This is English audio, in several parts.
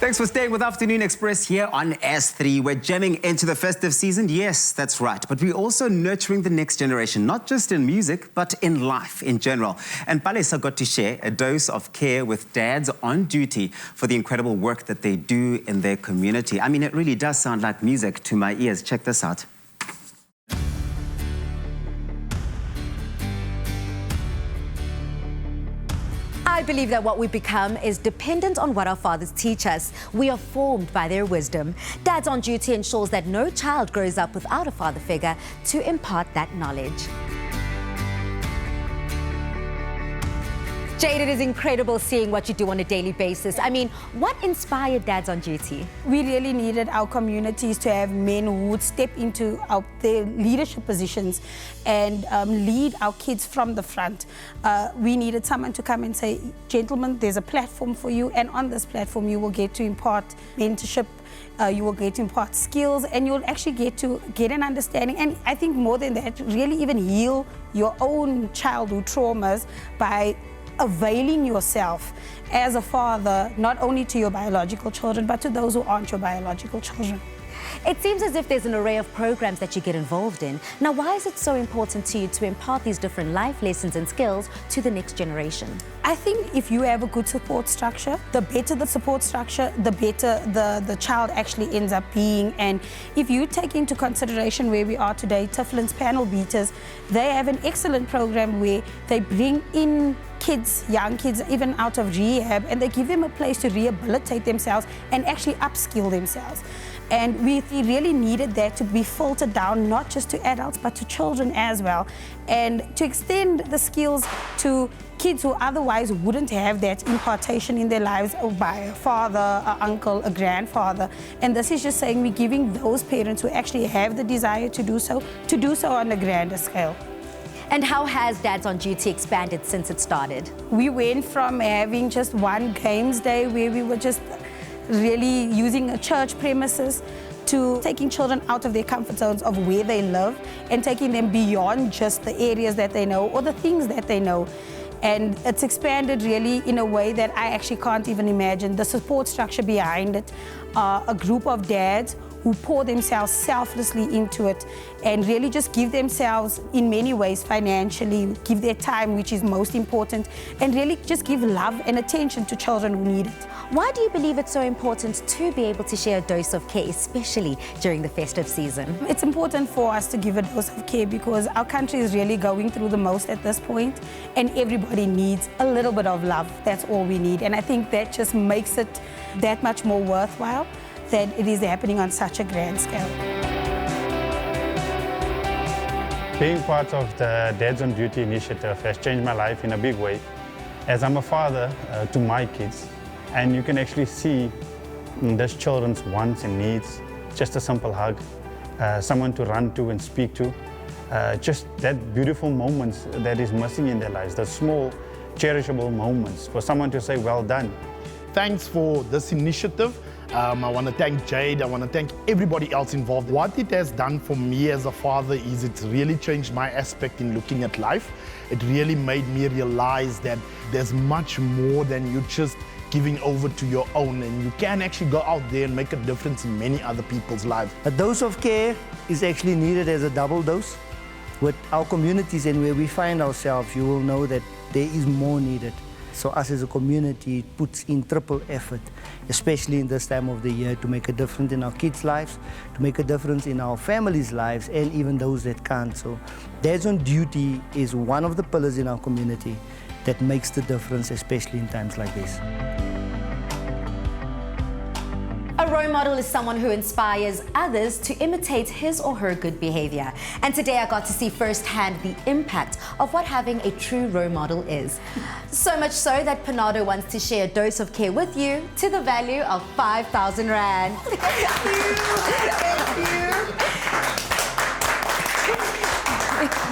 Thanks for staying with Afternoon Express here on S3. We're jamming into the festive season. Yes, that's right. But we're also nurturing the next generation, not just in music, but in life in general. And Palesa got to share a dose of care with dads on duty for the incredible work that they do in their community. I mean, it really does sound like music to my ears. Check this out. I believe that what we become is dependent on what our fathers teach us. We are formed by their wisdom. Dads on Duty ensures that no child grows up without a father figure to impart that knowledge. Jade, it is incredible seeing what you do on a daily basis. I mean, what inspired Dads on Duty? We really needed our communities to have men who would step into their leadership positions and lead our kids from the front. We needed someone to come and say, gentlemen, there's a platform for you, and on this platform you will get to impart mentorship, you will get to impart skills, and you'll actually get to get an understanding, and I think more than that, really even heal your own childhood traumas by availing yourself as a father, not only to your biological children, but to those who aren't your biological children. It seems as if there's an array of programs that you get involved in. Now, why is it so important to you to impart these different life lessons and skills to the next generation? I think if you have a good support structure, the better the support structure, the better the child actually ends up being. And if you take into consideration where we are today, Tiflin's Panel Beaters, they have an excellent program where they bring in kids, young kids, even out of rehab, and they give them a place to rehabilitate themselves and actually upskill themselves. And we really needed that to be filtered down, not just to adults, but to children as well. And to extend the skills to kids who otherwise wouldn't have that impartation in their lives by a father, an uncle, a grandfather. And this is just saying we're giving those parents who actually have the desire to do so on a grander scale. And how has Dads on Duty expanded since it started? We went from having just one games day where we were just really using a church premises to taking children out of their comfort zones of where they live and taking them beyond just the areas that they know or the things that they know. And it's expanded really in a way that I actually can't even imagine. The support structure behind it, a group of dads who pour themselves selflessly into it and really just give themselves in many ways financially, give their time, which is most important, and really just give love and attention to children who need it. Why do you believe it's so important to be able to share a dose of care, especially during the festive season? It's important for us to give a dose of care because our country is really going through the most at this point, and everybody needs a little bit of love. That's all we need, and I think that just makes it that much more worthwhile that it is happening on such a grand scale. Being part of the Dads on Duty initiative has changed my life in a big way, as I'm a father to my kids, and you can actually see these children's wants and needs. Just a simple hug, someone to run to and speak to, just that beautiful moments that is missing in their lives, the small, cherishable moments for someone to say, well done. Thanks for this initiative. I want to thank Jade, I want to thank everybody else involved. What it has done for me as a father is it's really changed my aspect in looking at life. It really made me realize that there's much more than you just giving over to your own, and you can actually go out there and make a difference in many other people's lives. A dose of care is actually needed as a double dose. With our communities and where we find ourselves, you will know that there is more needed. So us as a community puts in triple effort, especially in this time of the year, to make a difference in our kids' lives, to make a difference in our families' lives, and even those that can't. So Dads on Duty is one of the pillars in our community that makes the difference, especially in times like this. A role model is someone who inspires others to imitate his or her good behavior. And today I got to see firsthand the impact of what having a true role model is. So much so that PANADO wants to share a dose of care with you to the value of 5,000 Rand. Thank you. Thank you.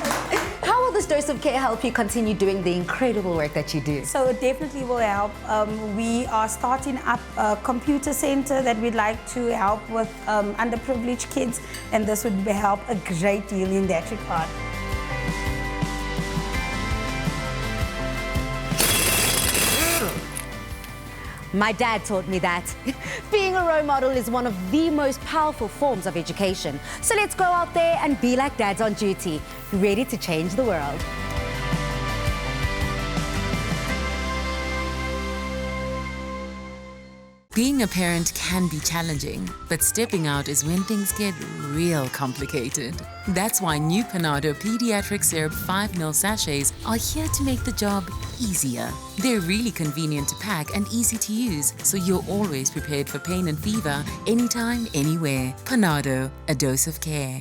How will this dose of care help you continue doing the incredible work that you do? So it definitely will help. We are starting up a computer center that we'd like to help with underprivileged kids, and this would help a great deal in that regard. My dad taught me that. Being a role model is one of the most powerful forms of education. So let's go out there and be like dads on duty, ready to change the world. Being a parent can be challenging, but stepping out is when things get real complicated. That's why new PANADO Pediatric Syrup 5 ml sachets are here to make the job easier. They're really convenient to pack and easy to use, so you're always prepared for pain and fever, anytime, anywhere. PANADO, a dose of care.